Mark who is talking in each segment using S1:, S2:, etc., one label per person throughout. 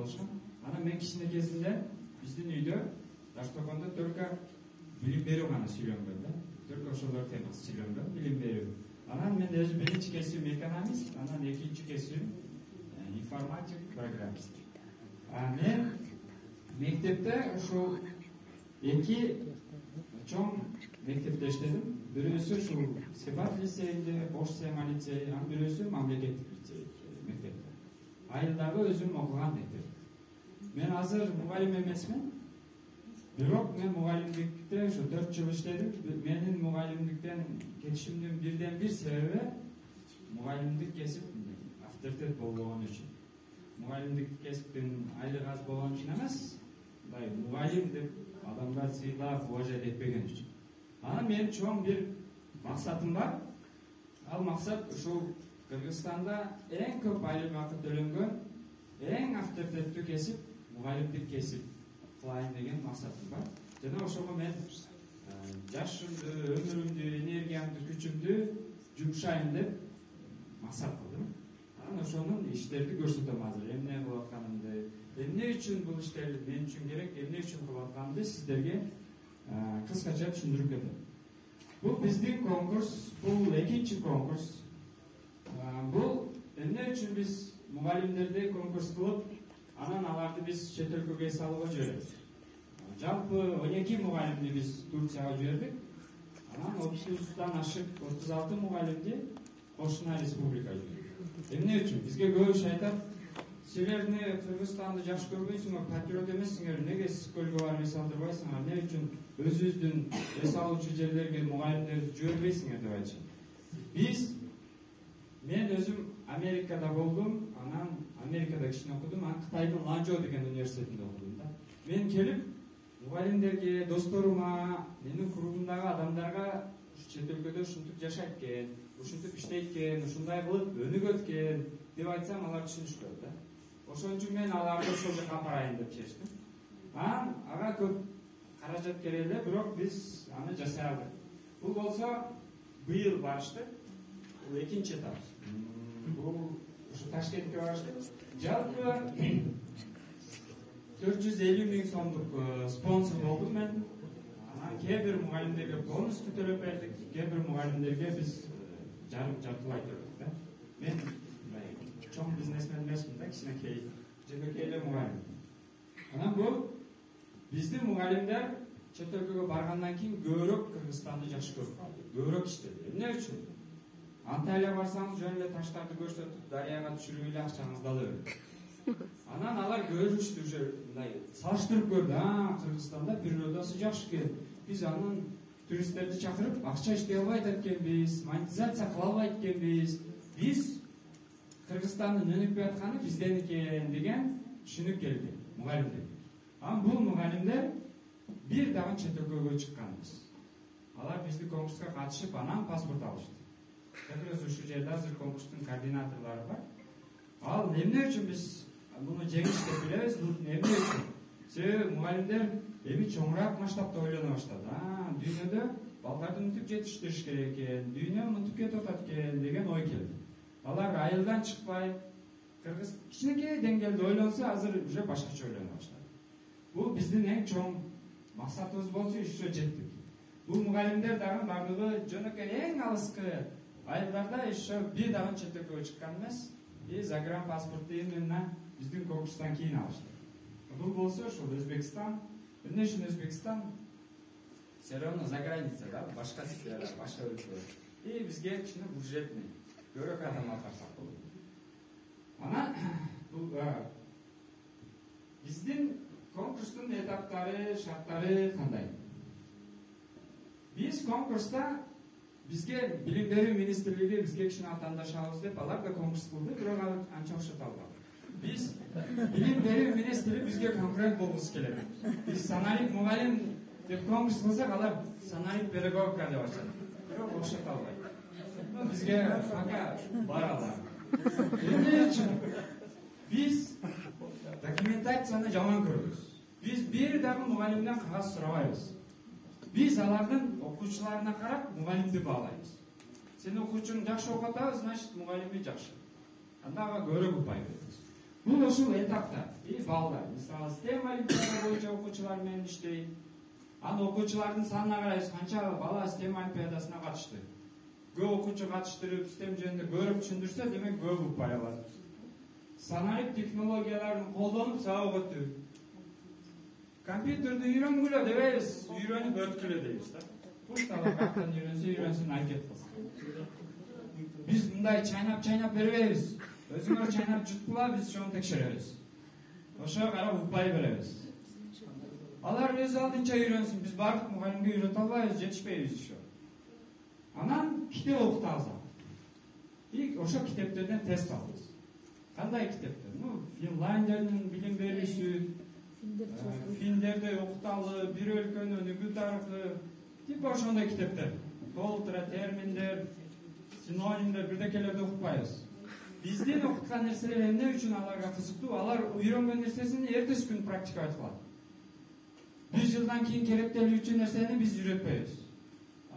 S1: болушам. Анан мен кичине кезинде биздин үйдө Таштокондо только билим берүү гана сүйлөнгөн да. Только ошолор темасы сүйлөнгөн, билим берүү. Анан мен өзүм биринчи кесибим экономист, анан экинчи кесибим информатик, программист. Мен мектепте ушул эки чоң мектепте иштедим. Бирөөсү ушул Сепат лицейинде, Бош Сема лицейи, анан бирөөсү мамлекеттик лицей мектепте. Айылдагы өзүм окуган мектеп. Мен азыр мугалим эмесмин. Бирок мен мугалимдикте ушу 4 жыл иштедим. Менин мугалимдиктен кетишимдин бирден бир себеби мугалимдик кесип авторитет болгон үчүн. Мугалимдик кесиптин айлыгы аз болгон үчүн эмес, мындай мугалим деп адамдар сыйлап, уважать этпеген үчүн. Анан менин чоң бир максатым бар. Ал максат ушул Кыргызстанда эң көп айлык акы төлөнгөн, эң авторитеттүү кесип мугалимдик кесип кылайын деген максатым бар. Жана ошого мен жашымды, өмүрүмдү, энергиямды, күчүмдү жумшайын деп максат кылдым. Анан ошонун иштерди көрсөтөм азыр. Эмне кылып атканымды, эмне үчүн бул иштер мен үчүн керек, эмне үчүн кылып атканымды сиздерге кыскача түшүндүрүп кетем. Бул биздин конкурс, бул экинчи конкурс. Бул эмне үчүн биз мугалимдерди конкурс кылып, анан аларды биз чет өлкөгө салууга жиберебиз. Жалпы 12 мугалимди биз Турцияга жибердик. Анан 30дан ашык 36 мугалимди кошуна республикага жибердик. Эмне үчүн? Бизге көбү айтат, силерни Кыргызстанды жакшы көрбөйсүңөр, патриот эмессиңер, неге Сыкөлгө барып эс алдырбайсыңар? Эмне үчүн өзүбүздүн эс алуучу жерлерге мугалимдерди жибербейсиңер деп айтышат. Мен өзүм Америкада болдум, анан Америкада кичине окудум, анан Кытайдын Ланчжоу деген университетинде окудум да. Мен келип мугалимдерге, досторума, менин курбумдагы адамдарга чет өлкөдө ушинтип жашайт экен, ушинтип иштейт экен, ушундай кылып өнүгөт экен деп айтсам, алар түшүнүшпөйт да. Ошон үчүн мен аларды ошол жака апарайын деп чечтим. Анан ага көп каражат керек эле, бирок биз аны жасай алдык. Бул болсо быйыл барыштык. Бул экинчи этап. Бул ушу Ташкентке барыштык. Жалпы 450 000 сомдук спонсор болдум мен. Анан кээ бир мугалимдерге бонусту төлөп бердик, кээ бир мугалимдерге биз жартылай төлөдүк да. Мен чоң бизнесмен эмесмин да, кичинекей жөнөкөй эле мугалим. Анан бул биздин мугалимдер чет өлкөгө баргандан кийин көбүрөөк Кыргызстанды жакшы көрүп калды, көбүрөөк иштеди. Эмне үчүн? Анталия барсаңыз жөн эле таштарды көрсөтүп, дарыяга түшүрүп эле акчаңызды ала берет. Анан алар көрүштү, уже мындай салыштырып көрдү. Кыргызстанда природасы жакшы экен. Биз анын туристтерди чакырып, акча иштей албайт экенбиз, монетизация кыла албайт экенбиз. Биз Кыргызстандын өнүкпөй атканы бизден экен деген түшүнүк келди мугалимдерге. Анан бул мугалимдер бир дагы чет өлкөгө чыкканбыз. Алар биздин конкурска катышып, анан паспорт алышты. Как раз ушу жерде азыр конкурстун координаторлору бар. Ал эмне үчүн биз муну жеңиш деп билебиз? Бул эмне үчүн? Себеби мугалимдер эми чоңураак масштабта ойлоно баштады. Дүйнөдө балдарды мынтип жетиштириш керек экен, дүйнө мынтип кетип атат экен деген ой келди. Алар айылдан чыкпай, кыргыз кичинекей деңгээлде ойлонсо, азыр уже башкача ойлоно баштады. Бул биздин эң чоң максатыбыз болчу, ушу жеттик. Бул мугалимдер дагы бардыгы жөнөкөй эң алыскы айылдарда еще бир дагы чет өлкөгө чыккан эмес. Загран паспорту именно биздин конкурстан кийин алышты. Бул болсо ошол Өзбекстан, эмне үчүн Өзбекстан? Все равно за граница, да, башка сфера, башка өлкө. Бизге кичине бюджетный, көбүрөөк адам алсак болот. Анан бул биздин конкурстун этаптары, шарттары кандай? Биз конкурста бизге билим берүү министрлиги бизге кичине атаандашабыз деп алар да конкурс кылды, бирок анча окшот албады. Биз билим берүү министри бизге конкурент болгусу келет. Биз саналик мугалим деп конкурс кылсак, алар саналик педагогика деп ачат. Бирок окшот албайт. Бизге пока баралар. Эмне үчүн? Биз документацияны жаман көрөбүз. Биз бир дагы мугалимден кагаз сурабайбыз. Биз алардын окуучуларына карап мугалимди баалайбыз. Сен окуучуң жакшы окуп атабы, значит мугалими жакшы. Анда ага көбүрөөк упай беребиз. Бул ушул этапта балдар мисалы STEM олимпиада боюнча окуучулар менен иштейт. Аны окуучулардын санына карайбыз, канча бала STEM олимпиадасына катышты. Көп окуучу катыштырып, STEM жөнүндө көрүп түшүндүрсө, демек көп укпай алат. Саналык технологияларын колдонуп сабак өтүү. Компьютерди үйрөнгүлө дебейбиз, үйрөнүп өткүлө дейбиз да. Пусть алар каяктан үйрөнсүн, аракет кылсын. Биз мындай чайнап бербейбиз. Өзүңөр чайнап жуткула, биз ошону текшеребиз. Ошого карап укпай беребиз. Алар өз алдынча үйрөнсүн, биз бардык мугалимге үйрөтө албайбыз, жетишпейбиз ошо. Анан китеп окутабыз. Ошо китептерден тест алабыз. Кандай китептер? Финляндиянын билим берүүсү, финдерде окуталы, бир өлкөнүн өнүгүү тарыхы, типа ошондой китептер. Толтура терминдер, синонимдер, бирдекелерди окутпайбыз. Биздин окуткан нерселер эмне үчүн аларга кызыктуу? Алар үйрөнгөн нерсесин эртеси күн практикалап кылат. Bir жылдан кийин керектелүүчү нерсени биз үйрөтпөйбүз.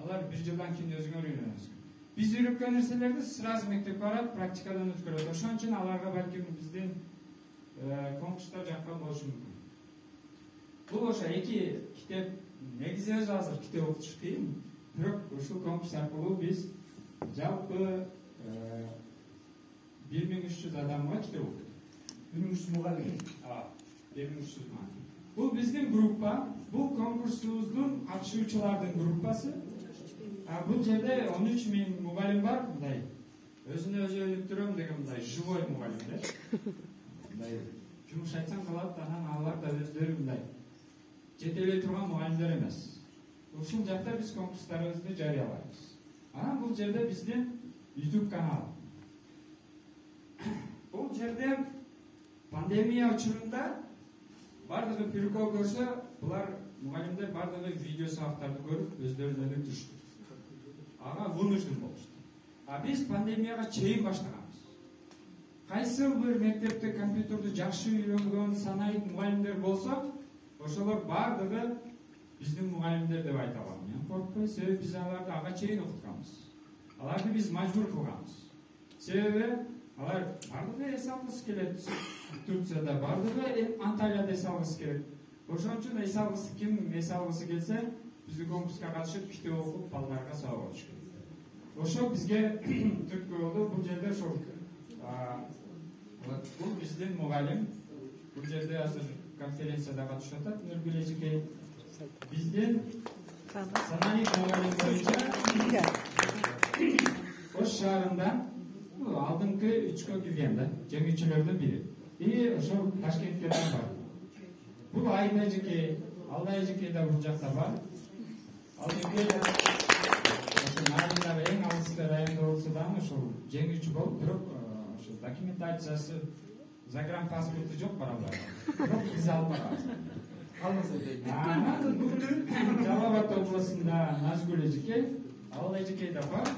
S1: Алар bir жылдан кийин өзүңөр үйрөнөсүң. Биз үйрөткөн нерселерди сразу мектепке барып практикадан өткөрөт. Ошон үчүн аларга балким биздин конкурстар жаккан болушу мүмкүн. Бул ошо эки китеп, негизи өзү азыр китеп окутуш кыйын. Бирок ушул конкурс аркылуу биз жалпы 1300 адамга китеп окуттук.
S2: 1300 мугалим.
S1: 1300 мугалим. Бул биздин группа, бул конкурсубуздун катышуучулардын группасы. Бул жерде 13.000 мугалим бар, мындай. Өзүнө өзү өнүктүрөм деген мындай живой мугалимдер. Мындай жумуш айтсаң кылат, анан алар да өздөрү мындай жете эле турган мугалимдер эмес. Ушул жакта биз конкурстарыбызды жарыялайбыз. Анан бул жерде биздин YouTube канал. Бул жерде пандемия учурунда бардыгы прикол көрсө, булар мугалимдер бардыгы видео сабактарды көрүп, өздөрүн өнүктүрүштү. Ага вынужден болушту. Биз пандемияга чейин баштаганбыз. Кайсы бир мектепте компьютерди жакшы үйрөнгөн санайык мугалимдер болсо, ошолор бардыгы биздин мугалимдер деп айта алам. Мен коркпой, себеби биз аларды ага чейин окутканбыз. Аларды биз мажбур кылганбыз. Себеби алар бардыгы эс алгысы келет. Турцияда бардыгы Анталияда эс алгысы келет. Ошон үчүн эс алгысы ким эс алгысы келсе, биздин конкурска катышып китеп окуп балдарга сабак алыш керек. Ошо бизге түрткү болду. Бул жерде ошол бул биздин мугалим. Бул жерде азыр конференцияда катышып атат. Нургүл эжекей биздин саналык мугалим боюнча Ош шаарында алдыңкы 3кө кирген да, жеңүүчүлөрдүн бири. Ошол Ташкентке да бар. Бул Айда эжекей, Алда эжекей да бул жакта бар. Ал жерде Нарындагы эң алыскы районда болсо дагы ошол жеңүүчү болуп, бирок ошо документациясы, загранпаспорту жок барабар. Бирок биз алып барабыз. Жалал-Абад областында Назгүл эжекей, Ал эжекей да бар.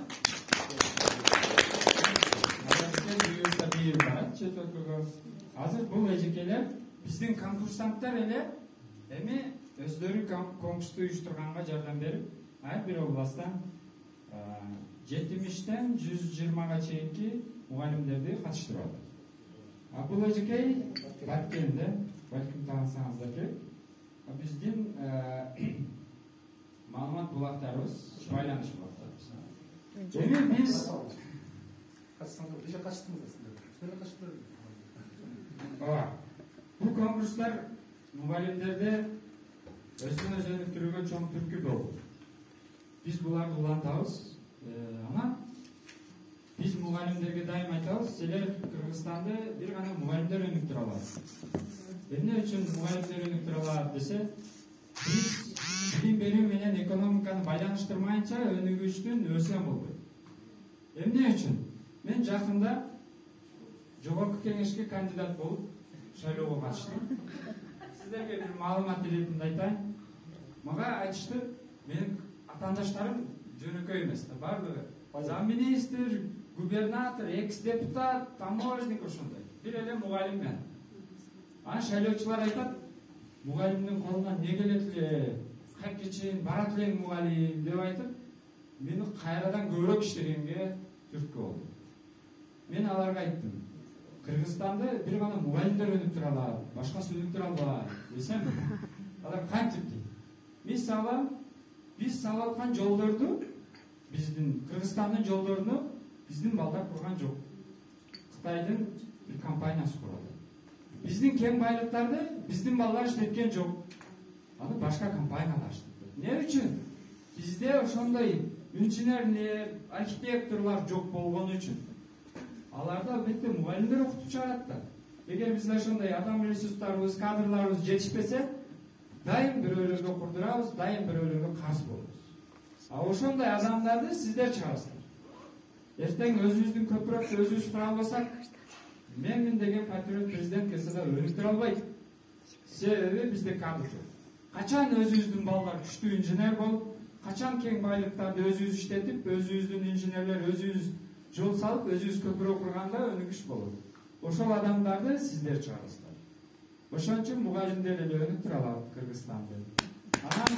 S1: Азыр бул эжекейлер биздин конкурсанттар эле эми өздөрү конкурсту уюштурганга жардам берип, ар бир областтан 70-тен 120га чейинки мугалимдерди катыштырып атат. Бул эжекей Баткенде, балким таанысаңыздар керек. Биздин маалымат булактарыбыз, байланыш булактарыбыз. Эми биз бул конкурстар мугалимдерди өзүн өзү өнүктүрүүгө чоң түрткү болду. Биз буларды улантабыз. Анан биз мугалимдерге дайым айтабыз, силер Кыргызстанды бир гана мугалимдер өнүктүрө алат. Эмне үчүн мугалимдер өнүктүрө алат десе, биз билим берүү менен экономиканы байланыштырмайынча өнүгүштүн өсө болбойт. Эмне үчүн? Мен жакында жогорку кеңешке кандидат болуп шайлоого катыштым. Сиздерге бир маалымат иретинде айтайын. Мага айтышты, менин атаандаштарым жөнөкөй эмес да, бардыгы замминистр, губернатор, экс-депутат, таможник ошондой. Бир эле мугалим мен. Анан шайлоочулар айтат, мугалимдин колунан эмне келет эле, кайерге чейин барат элең мугалим деп айтып, мени кайрадан көбүрөөк иштегенге түрткү болду. Мен аларга айттым, Кыргызстанда бир гана мугалимдер өнүп тура алат, башкасы өнүп тура албайт десем, алар кантип дейт? Мисалы, биз салып аткан жолдорду, биздин Кыргызстандын жолдоруну биздин балдар курган жок. Кытайдын бир компаниясы курган. Биздин кен байлыктарды биздин балдар иштеткен жок. Аны башка компаниялар иштетет. Эмне үчүн? Бизде ошондой инженерлер, архитекторлор жок болгону үчүн. Аларды албетте мугалимдер окутуп чыгарат да. Эгер бизде ошондой адам ресурстарыбыз, кадрларыбыз жетишпесе, дайым бирөөлөргө курдурабыз, дайым бирөөлөргө каршы болобуз. А ошондой адамдарды сиздер чыгарасыздар. Эртең өзүбүздүн көпүрөктү өзүбүз кура албасак, менмин деген патриот президент келсе да өнүк тура албайт. Себеби бизде кадр жок. Качан өзүбүздүн балдар күчтүү инженер болуп, качан кен байлыктарды өзүбүз иштетип, өзүбүздүн инженерлер өзүбүз жол салып, өзүбүз көпүрө курганда өнүгүш болот. Ошол адамдарды сиздер чыгарасыздар. Ошон үчүн мугалимдер эле өнүк тура алат Кыргызстанда. Анан